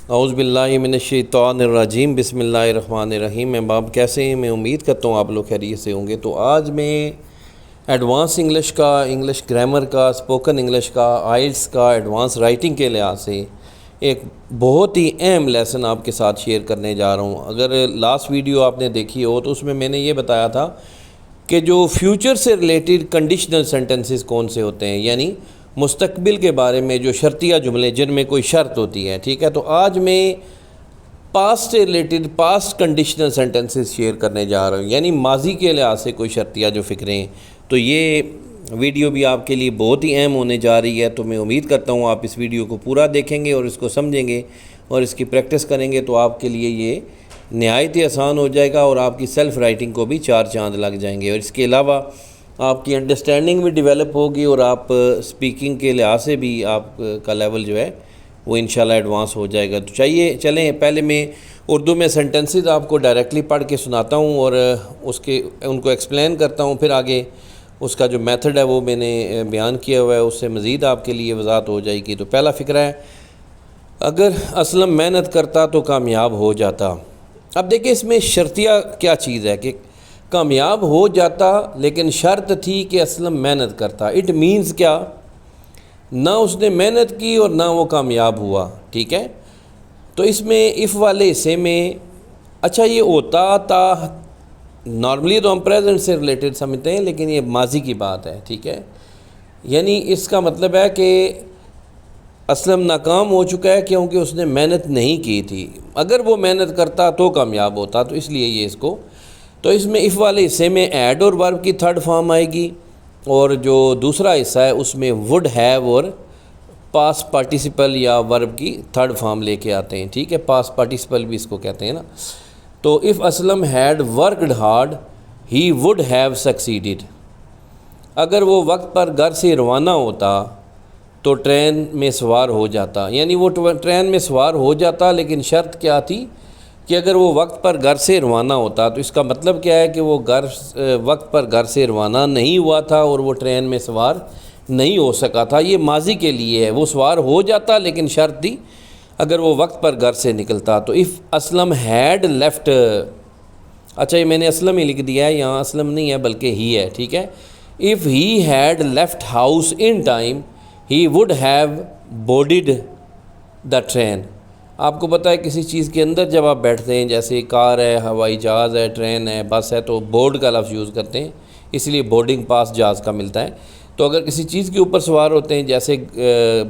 اعوذ باللہ من الشیطان الرجیم، بسم اللہ الرحمن الرحیم۔ میں باب کیسے ہیں؟ میں امید کرتا ہوں آپ لوگ خیریت سے ہوں گے۔ تو آج میں ایڈوانس انگلش کا، انگلش گرامر کا، اسپوکن انگلش کا، آئلٹس کا، ایڈوانس رائٹنگ کے لحاظ سے ایک بہت ہی اہم لیسن آپ کے ساتھ شیئر کرنے جا رہا ہوں۔ اگر لاسٹ ویڈیو آپ نے دیکھی ہو تو اس میں نے یہ بتایا تھا کہ جو فیوچر سے ریلیٹڈ کنڈیشنل سینٹنسز کون سے ہوتے ہیں، یعنی مستقبل کے بارے میں جو شرطیہ جملے جن میں کوئی شرط ہوتی ہے، ٹھیک ہے۔ تو آج میں پاسٹ سے related past conditional sentences share کرنے جا رہا ہوں، یعنی ماضی کے لحاظ سے کوئی شرطیہ جو فکریں۔ تو یہ ویڈیو بھی آپ کے لیے بہت ہی اہم ہونے جا رہی ہے، تو میں امید کرتا ہوں آپ اس ویڈیو کو پورا دیکھیں گے اور اس کو سمجھیں گے اور اس کی پریکٹس کریں گے، تو آپ کے لیے یہ نہایت ہی آسان ہو جائے گا اور آپ کی سیلف رائٹنگ کو بھی چار چاند لگ جائیں گے، اور اس کے علاوہ آپ کی انڈرسٹینڈنگ بھی ڈیولپ ہوگی اور آپ سپیکنگ کے لحاظ سے بھی آپ کا لیول جو ہے وہ انشاءاللہ ایڈوانس ہو جائے گا۔ تو چلیں پہلے میں اردو میں سینٹنسز آپ کو ڈائریکٹلی پڑھ کے سناتا ہوں اور ان کو ایکسپلین کرتا ہوں، پھر آگے اس کا جو میتھڈ ہے وہ میں نے بیان کیا ہوا ہے، اس سے مزید آپ کے لیے وضاحت ہو جائے گی۔ تو پہلا فقرہ ہے، اگر اسلم محنت کرتا تو کامیاب ہو جاتا۔ اب دیکھیں اس میں شرطیہ کیا چیز ہے کہ کامیاب ہو جاتا، لیکن شرط تھی کہ اسلم محنت کرتا۔ اٹ مینز کیا؟ نہ اس نے محنت کی اور نہ وہ کامیاب ہوا، ٹھیک ہے۔ تو اس میں اف والے حصے میں اچھا یہ ہوتا تا نارملی تو ہم پریزنٹ سے ریلیٹڈ سمجھتے ہیں، لیکن یہ ماضی کی بات ہے، ٹھیک ہے۔ یعنی اس کا مطلب ہے کہ اسلم ناکام ہو چکا ہے کیونکہ اس نے محنت نہیں کی تھی۔ اگر وہ محنت کرتا تو کامیاب ہوتا، تو اس لیے یہ اس کو، تو اس میں اف والے حصے میں ایڈ اور ورب کی تھرڈ فارم آئے گی، اور جو دوسرا حصہ ہے اس میں وڈ ہیو اور پاسٹ پارٹیسپل یا ورب کی تھرڈ فارم لے کے آتے ہیں، ٹھیک ہے۔ پاسٹ پارٹیسپل بھی اس کو کہتے ہیں نا۔ تو if Aslam had worked hard he would have succeeded. اگر وہ وقت پر گھر سے روانہ ہوتا تو ٹرین میں سوار ہو جاتا، یعنی وہ ٹرین میں سوار ہو جاتا، لیکن شرط کیا تھی کہ اگر وہ وقت پر گھر سے روانہ ہوتا۔ تو اس کا مطلب کیا ہے کہ وہ وقت پر گھر سے روانہ نہیں ہوا تھا اور وہ ٹرین میں سوار نہیں ہو سکا تھا۔ یہ ماضی کے لیے ہے، وہ سوار ہو جاتا لیکن شرط تھی اگر وہ وقت پر گھر سے نکلتا۔ تو اف اسلم ہیڈ لیفٹ، اچھا یہ میں نے اسلم ہی لکھ دیا ہے، یہاں اسلم نہیں ہے بلکہ ہی ہے، ٹھیک ہے۔ If he had left house in time he would have boarded the train. آپ کو پتہ ہے کسی چیز کے اندر جب آپ بیٹھتے ہیں، جیسے کار ہے، ہوائی جہاز ہے، ٹرین ہے، بس ہے، تو بورڈ کا لفظ یوز کرتے ہیں، اس لیے بورڈنگ پاس جہاز کا ملتا ہے۔ تو اگر کسی چیز کے اوپر سوار ہوتے ہیں، جیسے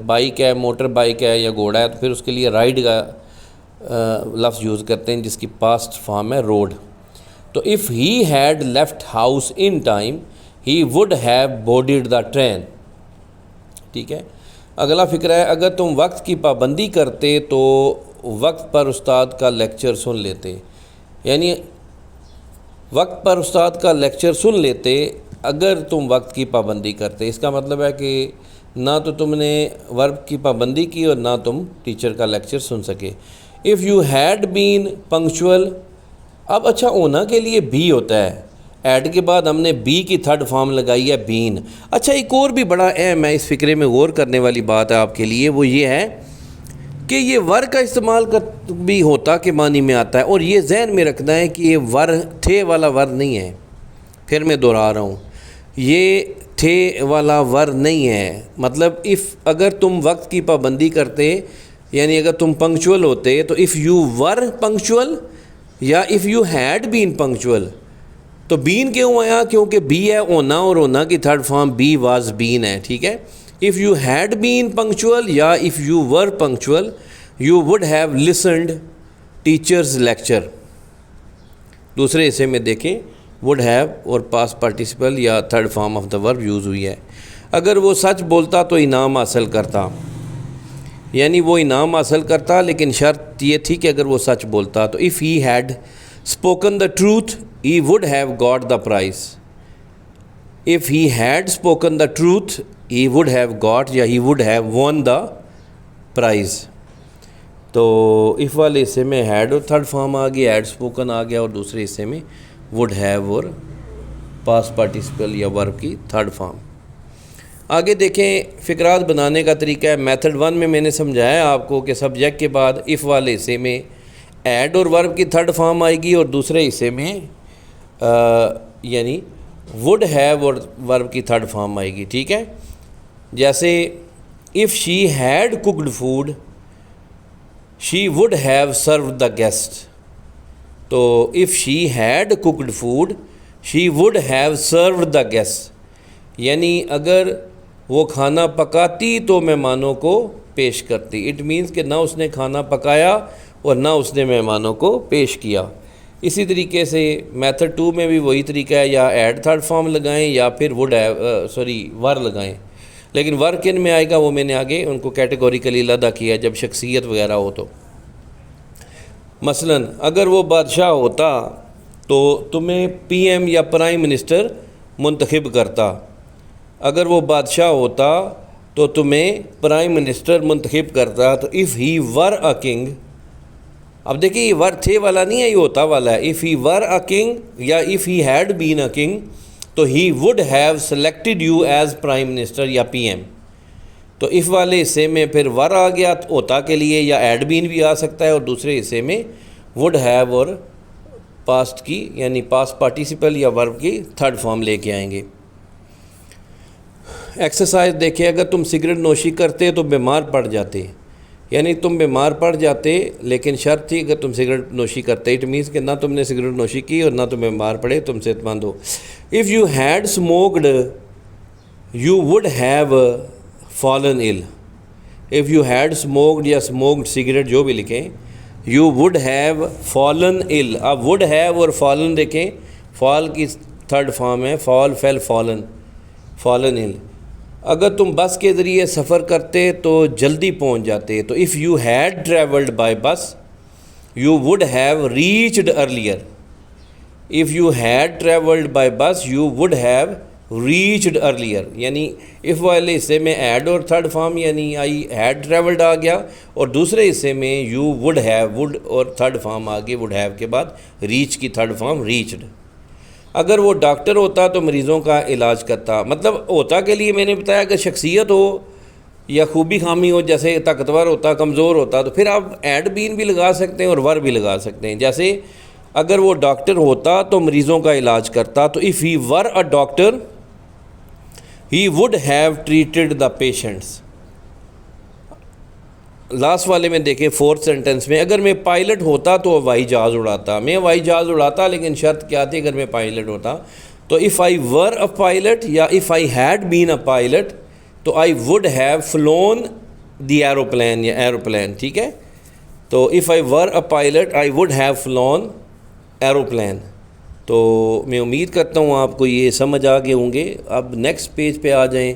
بائک ہے، موٹر بائک ہے یا گھوڑا ہے، تو پھر اس کے لیے رائڈ کا لفظ یوز کرتے ہیں جس کی پاسٹ فارم ہے روڈ۔ تو if he had left house in time he would have boarded the train, ٹھیک ہے۔ اگلا فقرہ ہے، اگر تم وقت کی پابندی کرتے تو وقت پر استاد کا لیکچر سن لیتے۔ یعنی وقت پر استاد کا لیکچر سن لیتے اگر تم وقت کی پابندی کرتے۔ اس کا مطلب ہے کہ نہ تو تم نے ورب کی پابندی کی اور نہ تم ٹیچر کا لیکچر سن سکے۔ اف یو ہیڈ بین پنکچول، اب اچھا ہونا کے لیے بی ہوتا ہے، ایڈ کے بعد ہم نے بی کی تھرڈ فارم لگائی ہے بین۔ اچھا ایک اور بھی بڑا اہم ہے، اس فقرے میں غور کرنے والی بات ہے آپ کے لیے، وہ یہ ہے کہ یہ ور کا استعمال بھی ہوتا کے معنی میں آتا ہے، اور یہ ذہن میں رکھنا ہے کہ یہ ور تھے والا ور نہیں ہے۔ پھر میں دہرا رہا ہوں، یہ تھے والا ور نہیں ہے۔ مطلب اگر تم وقت کی پابندی کرتے، یعنی اگر تم پنکچول ہوتے، تو اف یو ور پنکچول یا اف یو ہیڈ بین پنکچول۔ تو بین کیوں آیا؟ کیونکہ بی ہے ہونا، اور ہونا کی third form be was been ہے، ٹھیک ہے۔ If you had been punctual یا if you were punctual you would have listened teachers lecture. دوسرے حصے میں دیکھیں وڈ ہیو اور پاسٹ پارٹیسپل یا third form of the verb use ہوئی ہے۔ اگر وہ سچ بولتا تو انعام حاصل کرتا، یعنی وہ انعام حاصل کرتا لیکن شرط یہ تھی کہ اگر وہ سچ بولتا۔ تو if he had spoken the truth he would have got the prize. If he had spoken the truth he would have got یا ہی وڈ ہیو وون دا پرائز۔ تو اف والے حصے میں ہیڈ اور تھرڈ فارم آ گیا، had spoken آ گیا، اور دوسرے حصے میں وڈ ہیو اور پاسٹ پارٹیسپل یا ورب کی تھرڈ فارم۔ آگے دیکھیں فقرات بنانے کا طریقہ ہے. میتھڈ 1 میں نے سمجھایا آپ کو کہ سبجیکٹ کے بعد اف والے حصے میں ایڈ اور ورب کی تھرڈ فارم آئے گی، اور دوسرے حصے میں یعنی وڈ ہیو اور ورب کی تھرڈ فارم آئے گی. ٹھیک ہے، جیسے if she had cooked food she would have served the guest. تو if she had cooked food she would have served the guest, یعنی اگر وہ کھانا پکاتی تو مہمانوں کو پیش کرتی. اٹ مینس کہ نہ اس نے کھانا پکایا اور نہ اس نے مہمانوں کو پیش کیا. اسی طریقے سے میتھڈ 2 میں بھی وہی طریقہ ہے، یا ایڈ تھرڈ فارم لگائیں یا پھر وڈ ور لگائیں. لیکن ور کن میں آئے گا وہ میں نے آگے ان کو کیٹیگوریکلی علیحدہ کیا جب شخصیت وغیرہ ہو. تو مثلا اگر وہ بادشاہ ہوتا تو تمہیں پی ایم یا پرائم منسٹر منتخب کرتا. اگر وہ بادشاہ ہوتا تو تمہیں پرائم منسٹر منتخب کرتا. تو if he were a king, اب دیکھیں یہ ور تھے والا نہیں ہے، یہ ہوتا والا ہے. If he were a king یا if he had been a king تو he would have selected you as prime minister یا پی ایم. تو اف والے حصے میں پھر ور آ گیا ہوتا کے لیے، یا ایڈ بین بھی آ سکتا ہے، اور دوسرے حصے میں وڈ ہیو اور پاسٹ کی یعنی پاسٹ پارٹیسپل یا ورب کی تھرڈ فارم لے کے آئیں گے. ایکسرسائز دیکھیں، اگر تم سگریٹ نوشی کرتے تو بیمار پڑ جاتے، یعنی تم بیمار پڑ جاتے لیکن شرط تھی اگر تم سگریٹ نوشی کرتے. اٹ مینس کہ نہ تم نے سگریٹ نوشی کی اور نہ تم بیمار پڑے، تم صحت مند ہو. If you had smoked you would have fallen ill. If you had smoked یا اسموکڈ سگریٹ جو بھی لکھیں، you would have fallen ill. اب وڈ ہیو اور فالن دیکھیں، فال کی تھرڈ فارم ہے، فال فیل فالن ill. اگر تم بس کے ذریعے سفر کرتے تو جلدی پہنچ جاتے. تو if you had travelled by bus you would have reached earlier. If you had travelled by bus you would have reached earlier. یعنی اف والے حصے میں ایڈ اور تھرڈ فارم یعنی آئی ہیڈ ٹریولڈ آ گیا، اور دوسرے حصے میں یو وڈ ہیو وڈ اور تھرڈ فارم آ گئی وڈ ہیو کے بعد ریچ کی تھرڈ فارم ریچڈ. اگر وہ ڈاکٹر ہوتا تو مریضوں کا علاج کرتا. مطلب ہوتا کے لیے میں نے بتایا کہ شخصیت ہو یا خوبی خامی ہو، جیسے طاقتور ہوتا کمزور ہوتا تو پھر آپ ایڈ بین بھی لگا سکتے ہیں اور ور بھی لگا سکتے ہیں. جیسے اگر وہ ڈاکٹر ہوتا تو مریضوں کا علاج کرتا. تو if he were a doctor he would have treated the patients. Last والے میں دیکھیں فورتھ سینٹنس میں، اگر میں پائلٹ ہوتا تو ہوائی جہاز اڑاتا. میں ہوائی جہاز اڑاتا لیکن شرط کیا تھی اگر میں پائلٹ ہوتا. تو if I were a pilot یا if I had been a pilot تو I would have flown the aeroplane یا ایروپلین. ٹھیک ہے، تو if I were a pilot I would have flown aeroplane. تو میں امید کرتا ہوں آپ کو یہ سمجھ آ گئے ہوں گے. اب نیکسٹ پیج پہ آ جائیں.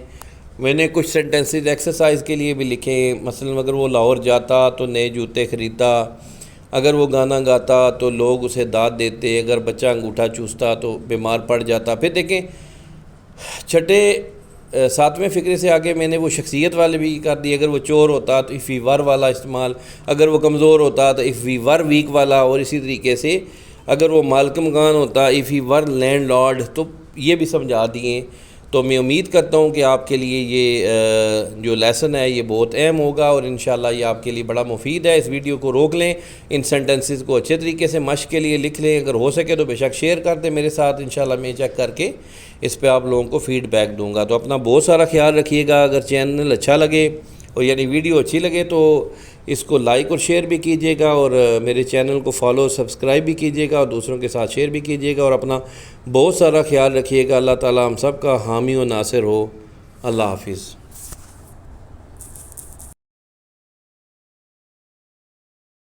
میں نے کچھ سینٹنسز ایکسرسائز کے لیے بھی لکھے. مثلا اگر وہ لاہور جاتا تو نئے جوتے خریدتا. اگر وہ گانا گاتا تو لوگ اسے داد دیتے. اگر بچہ انگوٹھا چوستا تو بیمار پڑ جاتا. پھر دیکھیں چھٹے 7ویں فقرے سے آگے میں نے وہ شخصیت والے بھی کر دی. اگر وہ چور ہوتا تو اف وی ور والا استعمال. اگر وہ کمزور ہوتا تو اف وی ور ویک والا. اور اسی طریقے سے اگر وہ مالک مکان ہوتا if we were landlord. تو یہ بھی سمجھا دیے. تو میں امید کرتا ہوں کہ آپ کے لیے یہ جو لیسن ہے یہ بہت اہم ہوگا اور انشاءاللہ یہ آپ کے لیے بڑا مفید ہے. اس ویڈیو کو روک لیں، ان سینٹنسز کو اچھے طریقے سے مشق کے لیے لکھ لیں. اگر ہو سکے تو بے شک شیئر کر دیں میرے ساتھ. انشاءاللہ میں چیک کر کے اس پہ آپ لوگوں کو فیڈ بیک دوں گا. تو اپنا بہت سارا خیال رکھیے گا. اگر چینل اچھا لگے اور یعنی ویڈیو اچھی لگے تو اس کو لائک اور شیئر بھی کیجیے گا، اور میرے چینل کو فالو سبسکرائب بھی کیجیے گا، اور دوسروں کے ساتھ شیئر بھی کیجیے گا. اور اپنا بہت سارا خیال رکھیے گا. اللہ تعالی ہم سب کا حامی و ناصر ہو. اللہ حافظ.